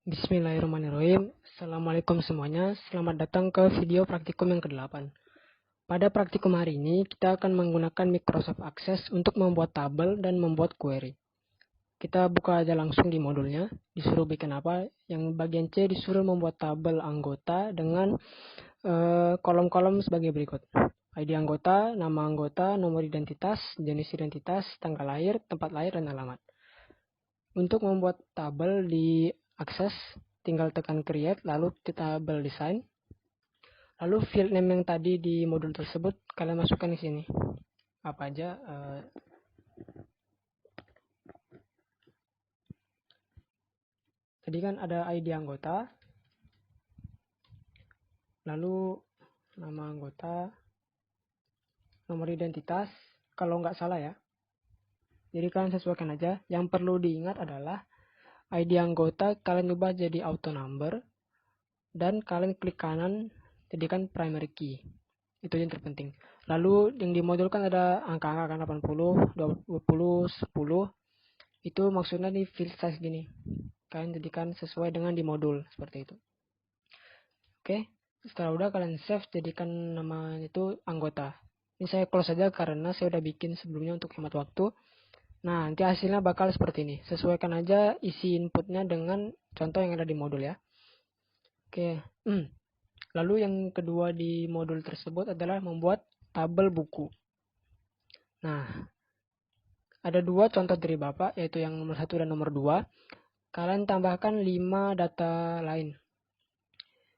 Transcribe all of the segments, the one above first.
Bismillahirrahmanirrahim. Assalamualaikum semuanya. Selamat datang ke video praktikum yang ke-8. Pada praktikum hari ini, kita akan menggunakan Microsoft Access untuk membuat tabel dan membuat query. Kita buka aja langsung di modulnya. Disuruh bikin apa? Yang bagian C disuruh membuat tabel anggota dengan kolom-kolom sebagai berikut. ID anggota, nama anggota, nomor identitas, jenis identitas, tanggal lahir, tempat lahir, dan alamat. Untuk membuat tabel di Access, tinggal tekan create, lalu tabel design. Lalu field name yang tadi di modul tersebut kalian masukkan di sini. Apa aja? Tadi kan ada ID anggota, lalu nama anggota, nomor identitas, kalau nggak salah ya. Jadi kalian sesuaikan aja. Yang perlu diingat adalah ID anggota kalian ubah jadi auto number, dan kalian klik kanan jadikan primary key. Itu yang terpenting. Lalu yang di modul kan ada angka-angka kan 80, 20, 10. Itu maksudnya di field size gini. Kalian jadikan sesuai dengan di modul seperti itu. Oke, setelah udah kalian save, jadikan nama itu anggota. Ini saya close saja karena saya udah bikin sebelumnya untuk hemat waktu. Nah, nanti hasilnya bakal seperti ini. Sesuaikan aja isi inputnya dengan contoh yang ada di modul ya. Oke. Lalu yang kedua di modul tersebut adalah membuat tabel buku. Nah, ada dua contoh dari Bapak, yaitu yang nomor 1 dan nomor 2. Kalian tambahkan 5 data lain.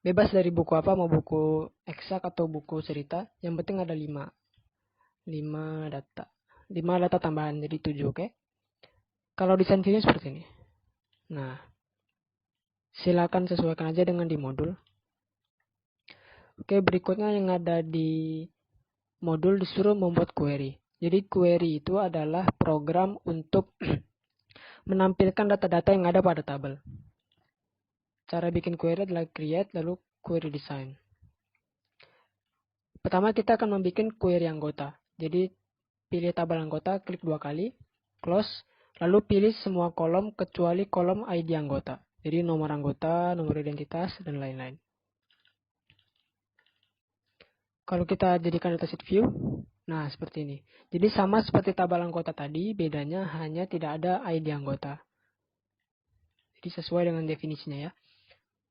Bebas dari buku apa, mau buku eksak atau buku cerita, yang penting ada 5. 5 data. 5 data tambahan, jadi 7, oke? Kalau desain viewnya seperti ini. Nah, silakan sesuaikan aja dengan di modul. Oke, berikutnya yang ada di modul disuruh membuat query. Jadi query itu adalah program untuk menampilkan data-data yang ada pada tabel. Cara bikin query adalah create lalu query design. Pertama kita akan membuat query anggota. Jadi pilih tabel anggota, klik 2 kali, close, lalu pilih semua kolom kecuali kolom ID anggota. Jadi nomor anggota, nomor identitas, dan lain-lain. Kalau kita jadikan dataset view, nah seperti ini. Jadi sama seperti tabel anggota tadi, bedanya hanya tidak ada ID anggota. Jadi sesuai dengan definisinya ya.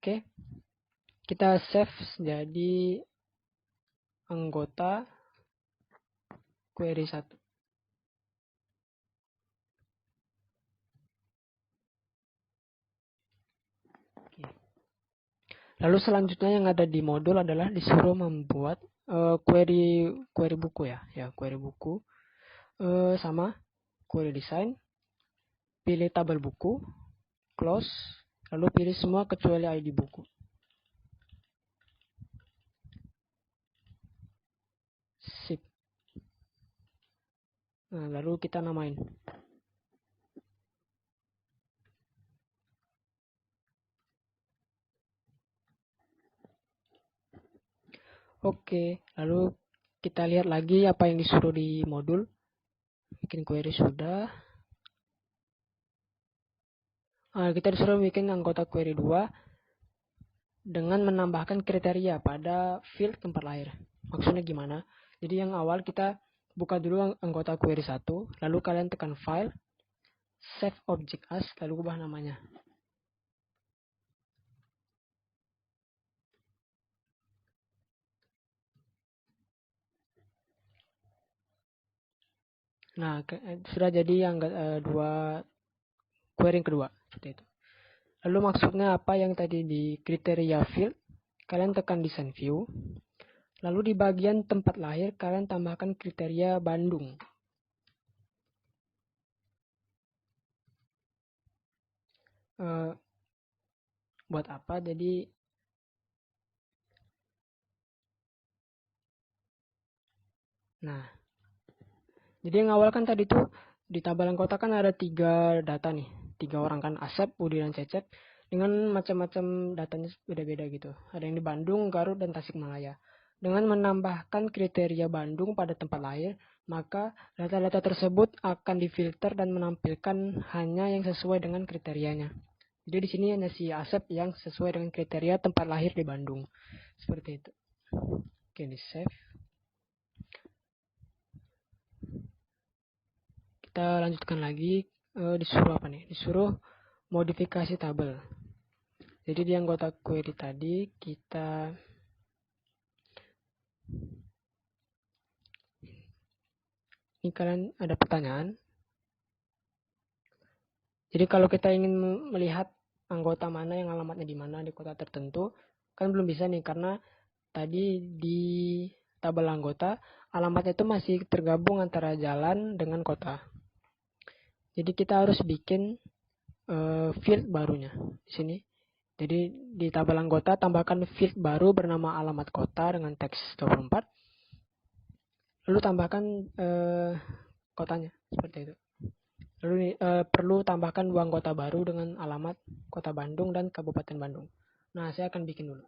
Oke, kita save jadi anggota query 1. Lalu selanjutnya yang ada di modul adalah disuruh membuat query buku ya, query buku sama query design. Pilih tabel buku, close, lalu pilih semua kecuali ID buku. Sip. Nah, lalu kita namain. Oke, lalu kita lihat lagi apa yang disuruh di modul. Bikin query sudah. Kita disuruh bikin anggota query 2 dengan menambahkan kriteria pada field tempat lahir. Maksudnya gimana? Jadi yang awal kita buka dulu anggota query 1, lalu kalian tekan file, save object as, lalu ubah namanya. Nah, sudah jadi yang dua query yang kedua seperti itu. Lalu maksudnya apa yang tadi di kriteria field, kalian tekan design view. Lalu di bagian tempat lahir kalian tambahkan kriteria Bandung. Buat apa? Jadi jadi yang awal kan tadi tuh di tabel anggota kan ada 3 data nih, 3 orang kan, Asep, Budi, dan Cecep, dengan macam-macam datanya beda-beda gitu. Ada yang di Bandung, Garut, dan Tasikmalaya. Dengan menambahkan kriteria Bandung pada tempat lahir, maka data-data tersebut akan difilter dan menampilkan hanya yang sesuai dengan kriterianya. Jadi di sini hanya si Asep yang sesuai dengan kriteria tempat lahir di Bandung. Seperti itu. Oke, di save. Kita lanjutkan lagi. Disuruh apa nih? Disuruh modifikasi tabel. Jadi di anggota query tadi kita ini kalian ada pertanyaan. Jadi kalau kita ingin melihat anggota mana yang alamatnya di mana di kota tertentu, kan belum bisa nih karena tadi di tabel anggota alamatnya itu masih tergabung antara jalan dengan kota. Jadi kita harus bikin field barunya di sini. Jadi di tabel anggota tambahkan field baru bernama alamat kota dengan teks 24. Lalu tambahkan kotanya seperti itu. Lalu perlu tambahkan dua anggota baru dengan alamat Kota Bandung dan Kabupaten Bandung. Nah, saya akan bikin dulu.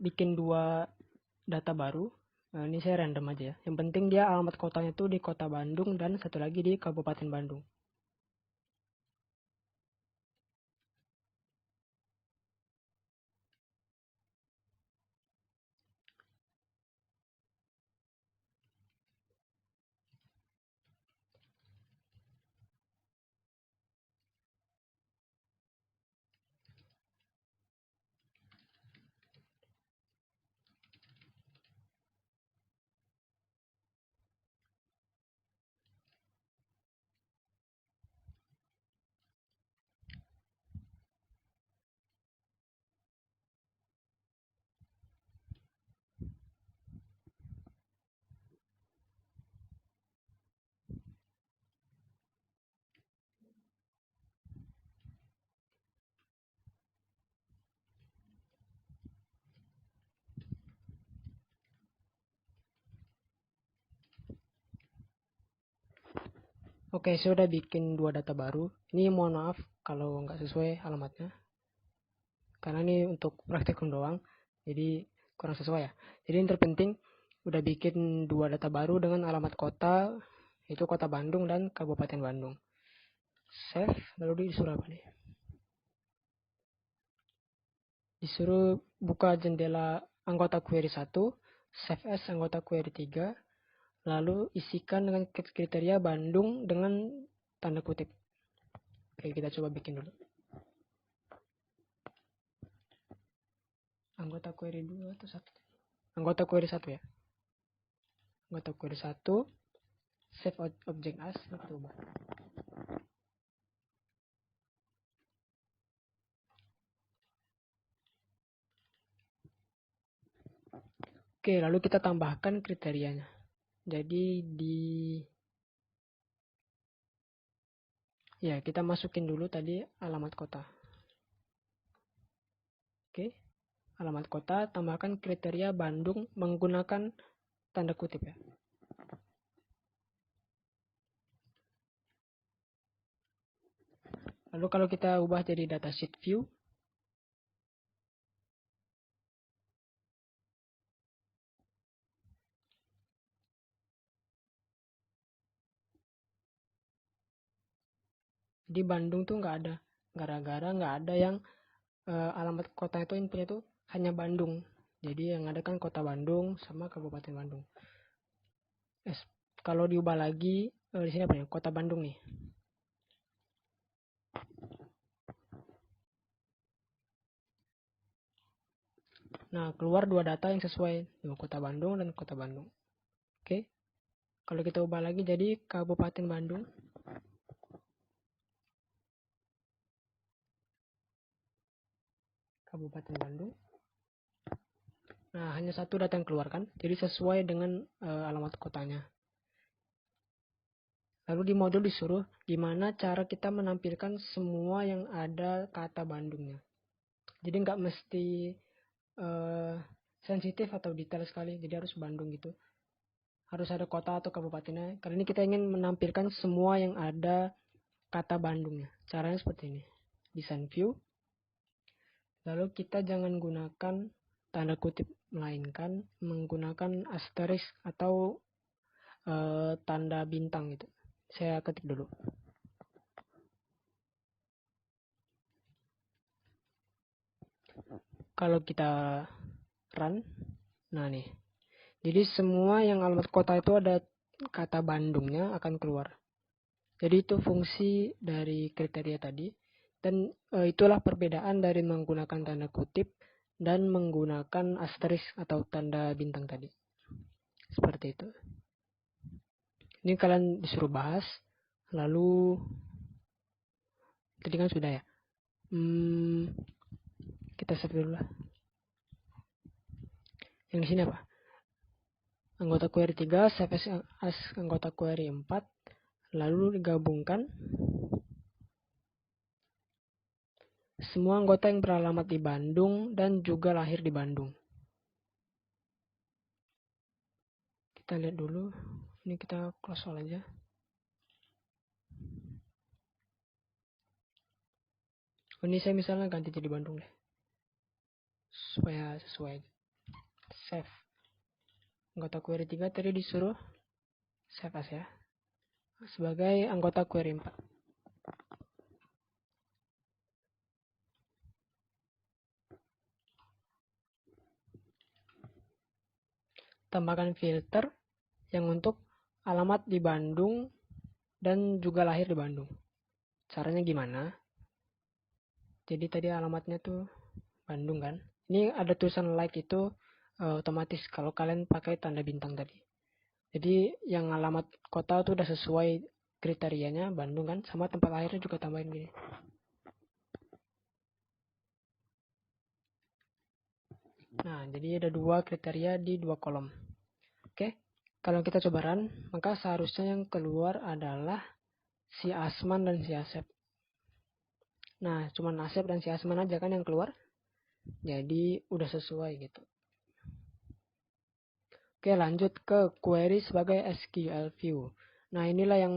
Bikin dua data baru. Ini saya random aja ya. Yang penting dia alamat kotanya itu di Kota Bandung dan satu lagi di Kabupaten Bandung. Oke, saya udah bikin dua data baru. Ini mohon maaf kalau nggak sesuai alamatnya. Karena ini untuk praktikum doang. Jadi kurang sesuai ya. Jadi yang terpenting udah bikin dua data baru dengan alamat kota, yaitu Kota Bandung dan Kabupaten Bandung. Save, lalu disuruh apa nih? Disuruh buka jendela anggota query 1, save as anggota query 3, lalu isikan dengan kriteria Bandung dengan tanda kutip. Oke, kita coba bikin dulu. Anggota query 2 atau 1? Anggota query 1 ya. Anggota query 1, save object as, kita ubah. Oke, lalu kita tambahkan kriterianya. Jadi ya kita masukin dulu tadi alamat kota. Oke, alamat kota tambahkan kriteria Bandung menggunakan tanda kutip ya. Lalu kalau kita ubah jadi datasheet view, di Bandung tuh nggak ada. Gara-gara nggak ada yang alamat kota itu inputnya tuh hanya Bandung. Jadi yang ada kan Kota Bandung sama Kabupaten Bandung. Kalau diubah lagi di sini apa ya? Kota Bandung nih. Nah, keluar dua data yang sesuai, Kota Bandung dan Kota Bandung. Oke. Kalau kita ubah lagi jadi Kabupaten Bandung. Kabupaten Bandung. Nah, hanya satu data yang keluar kan, jadi sesuai dengan alamat kotanya. Lalu di modul disuruh gimana cara kita menampilkan semua yang ada kata Bandungnya. Jadi nggak mesti sensitif atau detail sekali, jadi harus Bandung gitu. Harus ada kota atau kabupatennya. Kali ini kita ingin menampilkan semua yang ada kata Bandungnya. Caranya seperti ini. Design view. Lalu kita jangan gunakan tanda kutip, melainkan menggunakan asterisk atau tanda bintang gitu. Saya ketik dulu. Kalau kita run, nah nih. Jadi semua yang alamat kota itu ada kata Bandungnya akan keluar. Jadi itu fungsi dari kriteria tadi. Dan itulah perbedaan dari menggunakan tanda kutip dan menggunakan asterisk atau tanda bintang tadi. Seperti itu. Ini kalian disuruh bahas. Lalu tadi kan sudah ya. Kita save dulu lah. Yang di sini apa? Anggota query 3, save as anggota query 4. Lalu digabungkan semua anggota yang beralamat di Bandung dan juga lahir di Bandung. Kita lihat dulu. Ini kita close all aja. Ini saya misalnya ganti jadi Bandung deh. Supaya sesuai. Save. Anggota query 3 tadi disuruh save as ya. Sebagai anggota query 4. Tambahkan filter yang untuk alamat di Bandung dan juga lahir di Bandung. Caranya gimana? Jadi tadi alamatnya tuh Bandung kan. Ini ada tulisan like itu otomatis kalau kalian pakai tanda bintang tadi. Jadi yang alamat kota tuh udah sesuai kriterianya Bandung kan, sama tempat lahirnya juga tambahin gini. Nah, jadi ada dua kriteria di dua kolom. Oke, kalau kita coba run, maka seharusnya yang keluar adalah si Asman dan si Asep. Nah, cuman Asep dan si Asman aja kan yang keluar. Jadi udah sesuai gitu. Oke, lanjut ke query sebagai SQL view. Nah, inilah yang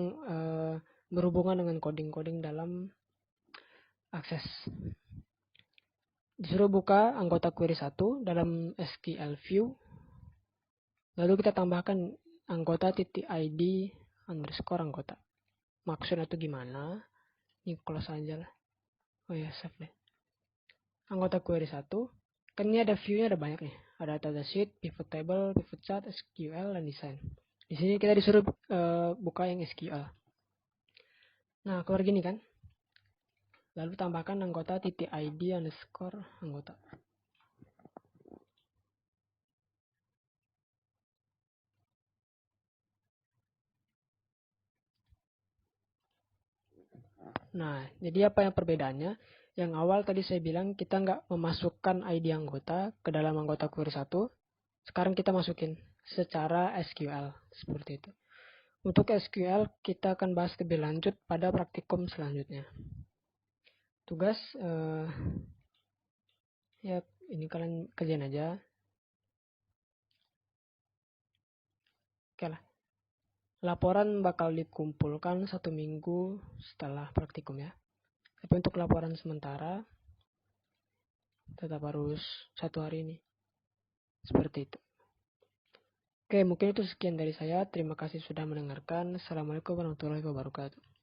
berhubungan dengan coding-coding dalam Access. Disuruh buka anggota query 1 dalam SQL view. Lalu kita tambahkan anggota .id underscore anggota. Maksudnya itu gimana? Ini close aja lah. Oh ya, save deh. Anggota query 1. Kan ini ada view-nya ada banyak nih. Ada datasheet, pivot table, pivot chart, SQL, dan design. Di sini kita disuruh buka yang SQL. Nah, keluar gini kan. Lalu tambahkan anggota .id underscore anggota. Nah, jadi apa yang perbedaannya? Yang awal tadi saya bilang kita nggak memasukkan ID anggota ke dalam anggota query 1. Sekarang kita masukin secara SQL. Seperti itu. Untuk SQL kita akan bahas lebih lanjut pada praktikum selanjutnya. Tugas, ya ini kalian kerjain aja. Oke lah. Laporan bakal dikumpulkan 1 minggu setelah praktikum ya. Tapi untuk laporan sementara tetap harus 1 hari ini. Seperti itu. Oke, mungkin itu sekian dari saya. Terima kasih sudah mendengarkan. Assalamualaikum warahmatullahi wabarakatuh.